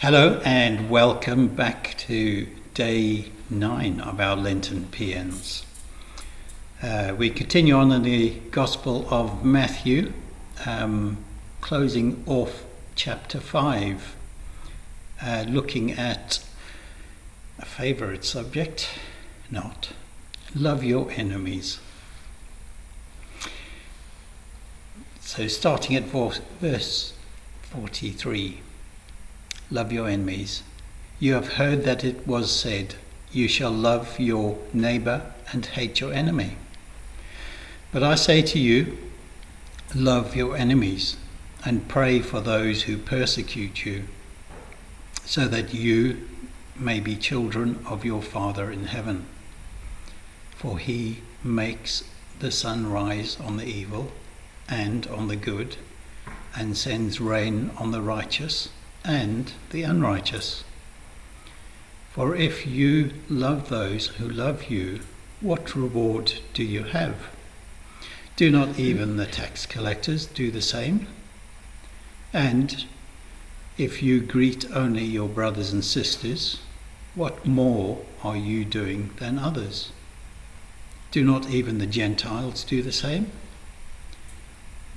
Hello and welcome back to day 9 of our Lenten Paeans. We continue on in the Gospel of Matthew, closing off chapter 5, looking at a favourite subject, love your enemies. So starting at verse 43. Love your enemies. You have heard that it was said, you shall love your neighbour and hate your enemy. But I say to you, love your enemies and pray for those who persecute you, so that you may be children of your Father in heaven. For he makes the sun rise on the evil and on the good, and sends rain on the righteous and the unrighteous. For if you love those who love you, what reward do you have? Do not even the tax collectors do the same? And if you greet only your brothers and sisters, what more are you doing than others? Do not even the Gentiles do the same?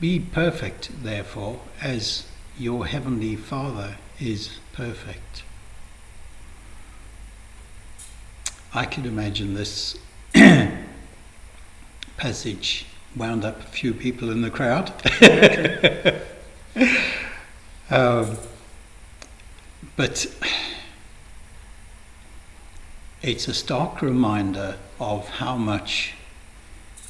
Be perfect, therefore, as your heavenly Father is perfect. I could imagine this passage wound up a few people in the crowd. But it's a stark reminder of how much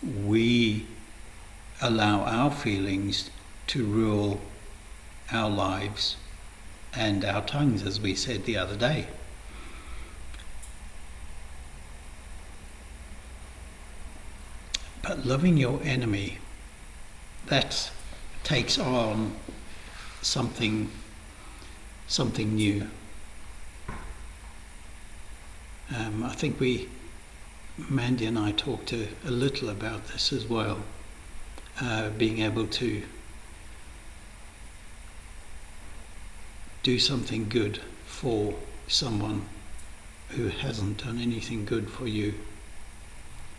we allow our feelings to rule our lives and our tongues, as we said the other day. But loving your enemy, that takes on something new. I think Mandy and I talked a little about this as well, being able to do something good for someone who hasn't done anything good for you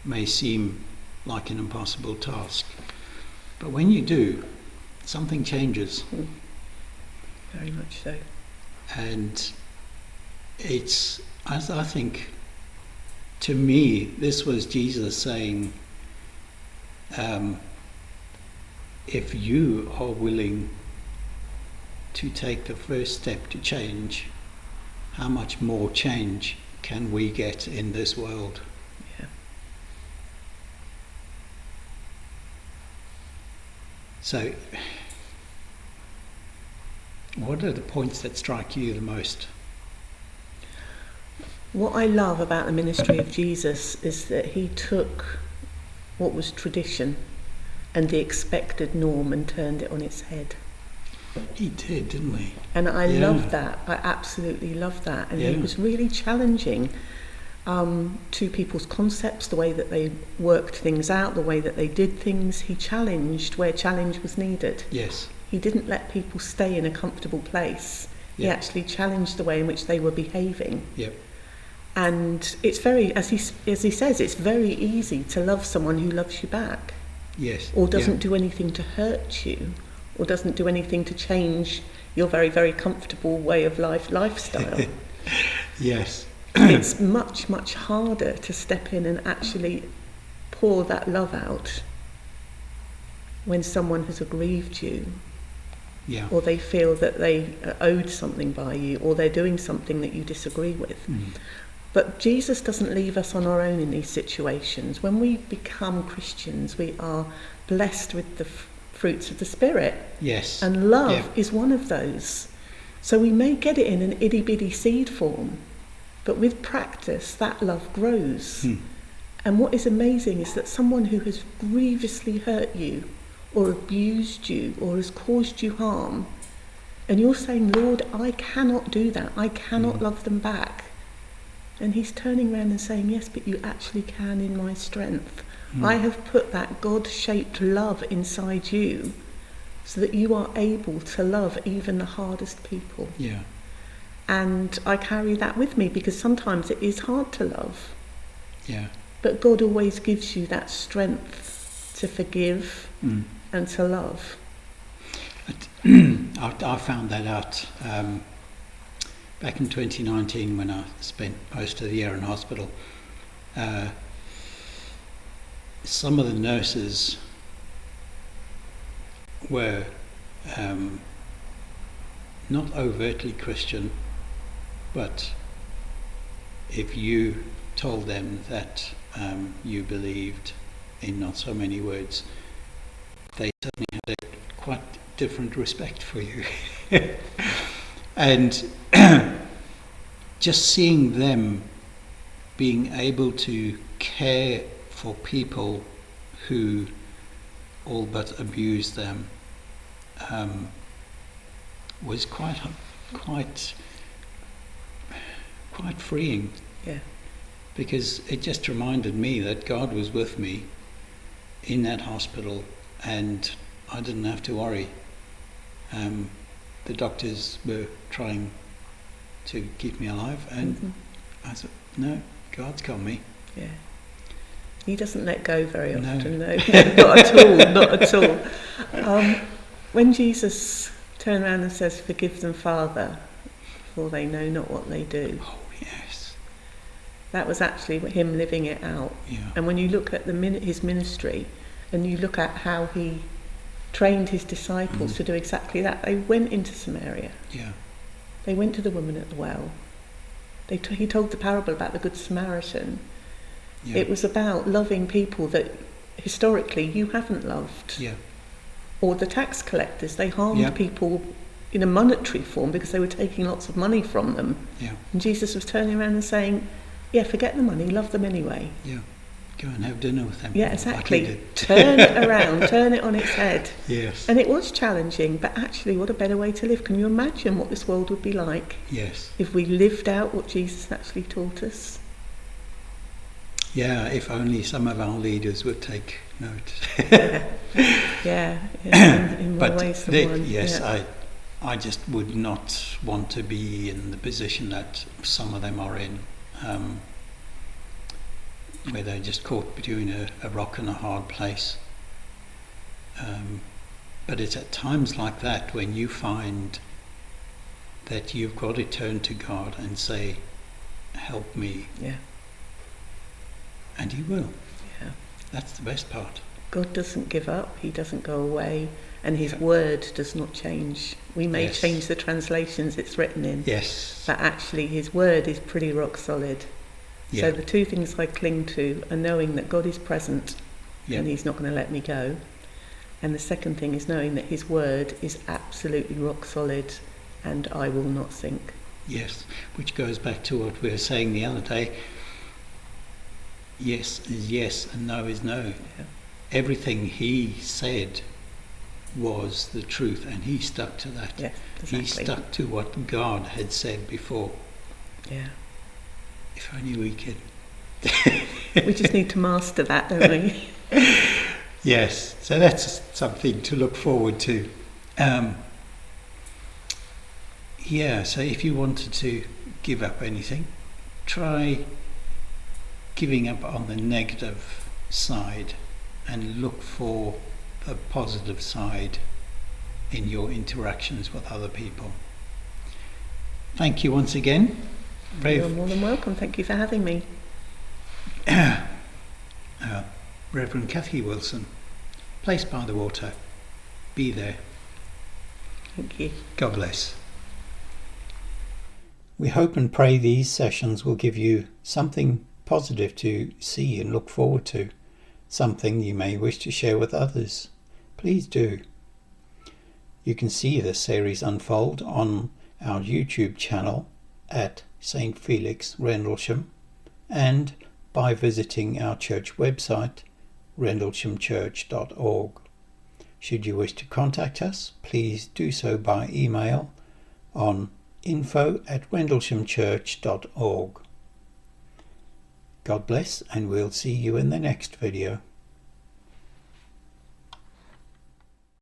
may seem like an impossible task. But when you do, something changes. Very much so. And it's, as I think, to me, this was Jesus saying, if you are willing to take the first step to change, how much more change can we get in this world? Yeah. So, what are the points that strike you the most? What I love about the ministry of Jesus is that he took what was tradition and the expected norm and turned it on its head. He did, didn't he? And I love that. I absolutely love that. And he was really challenging to people's concepts, the way that they worked things out, the way that they did things. He challenged where challenge was needed. Yes. He didn't let people stay in a comfortable place. He actually challenged the way in which they were behaving. Yep. And it's very, as he says, it's very easy to love someone who loves you back. Yes. Or doesn't do anything to hurt you, or doesn't do anything to change your very, very comfortable way of lifestyle. Yes. It's much, much harder to step in and actually pour that love out when someone has aggrieved you, or they feel that they are owed something by you, or they're doing something that you disagree with. But Jesus doesn't leave us on our own in these situations. When we become Christians, we are blessed with the fruits of the Spirit. Yes. And love is one of those. So we may get it in an itty-bitty seed form, but with practice, that love grows. And what is amazing is that someone who has grievously hurt you, or abused you, or has caused you harm, and you're saying, Lord, I cannot do that. I cannot love them back. And he's turning around and saying, yes, but you actually can in my strength. I have put that God-shaped love inside you so that you are able to love even the hardest people. Yeah. And I carry that with me because sometimes it is hard to love. Yeah. But God always gives you that strength to forgive and to love. I found that out back in 2019 when I spent most of the year in hospital. Some of the nurses were not overtly Christian, but if you told them that you believed in not so many words, they suddenly had a quite different respect for you. And just seeing them being able to care for people who all but abused them was quite freeing. Yeah. Because it just reminded me that God was with me in that hospital and I didn't have to worry. The doctors were trying to keep me alive and I said, no, God's got me. Yeah. He doesn't let go very often, No. Not at all, not at all. When Jesus turned around and says, forgive them, Father, for they know not what they do. Oh, yes. That was actually him living it out. Yeah. And when you look at his ministry and you look at how he trained his disciples to do exactly that, they went into Samaria. Yeah. They went to the woman at the well. He told the parable about the Good Samaritan. Yeah. It was about loving people that historically you haven't loved. Yeah. Or the tax collectors, they harmed people in a monetary form because they were taking lots of money from them. Yeah. And Jesus was turning around and saying, yeah, forget the money, love them anyway. Yeah. Go and have dinner with them. Yeah, exactly. Like Turn it around, turn it on its head. Yes. And it was challenging, but actually what a better way to live. Can you imagine what this world would be like Yes. if we lived out what Jesus actually taught us? Yeah, if only some of our leaders would take note. Yeah, in more But ways than one. yes, Yeah. I just would not want to be in the position that some of them are in, where they're just caught between a rock and a hard place. But it's at times like that when you find that you've got to turn to God and say, help me. Yeah. And He will. Yeah. That's the best part. God doesn't give up, He doesn't go away, and His word does not change. We may change the translations it's written in, Yes. but actually His word is pretty rock solid. Yeah. So the two things I cling to are knowing that God is present and He's not going to let me go. And the second thing is knowing that His word is absolutely rock solid and I will not sink. Yes, which goes back to what we were saying the other day. Yes is yes and no is no. Yeah. Everything He said was the truth and He stuck to that. Yeah, exactly. He stuck to what God had said before. Yeah. If only we could. We just need to master that, don't we? Yes, so that's something to look forward to. So if you wanted to give up anything, try giving up on the negative side and look for the positive side in your interactions with other people. Thank you once again. You're more than welcome. Thank you for having me. Rev Kathy Wilson, Place by the Water. Be there. Thank you. God bless. We hope and pray these sessions will give you something positive to see and look forward to, something you may wish to share with others. Please do. You can see this series unfold on our YouTube channel at St. Felix, Rendlesham, and by visiting our church website, rendleshamchurch.org. Should you wish to contact us, please do so by email on info@rendleshamchurch.org. God bless, and we'll see you in the next video.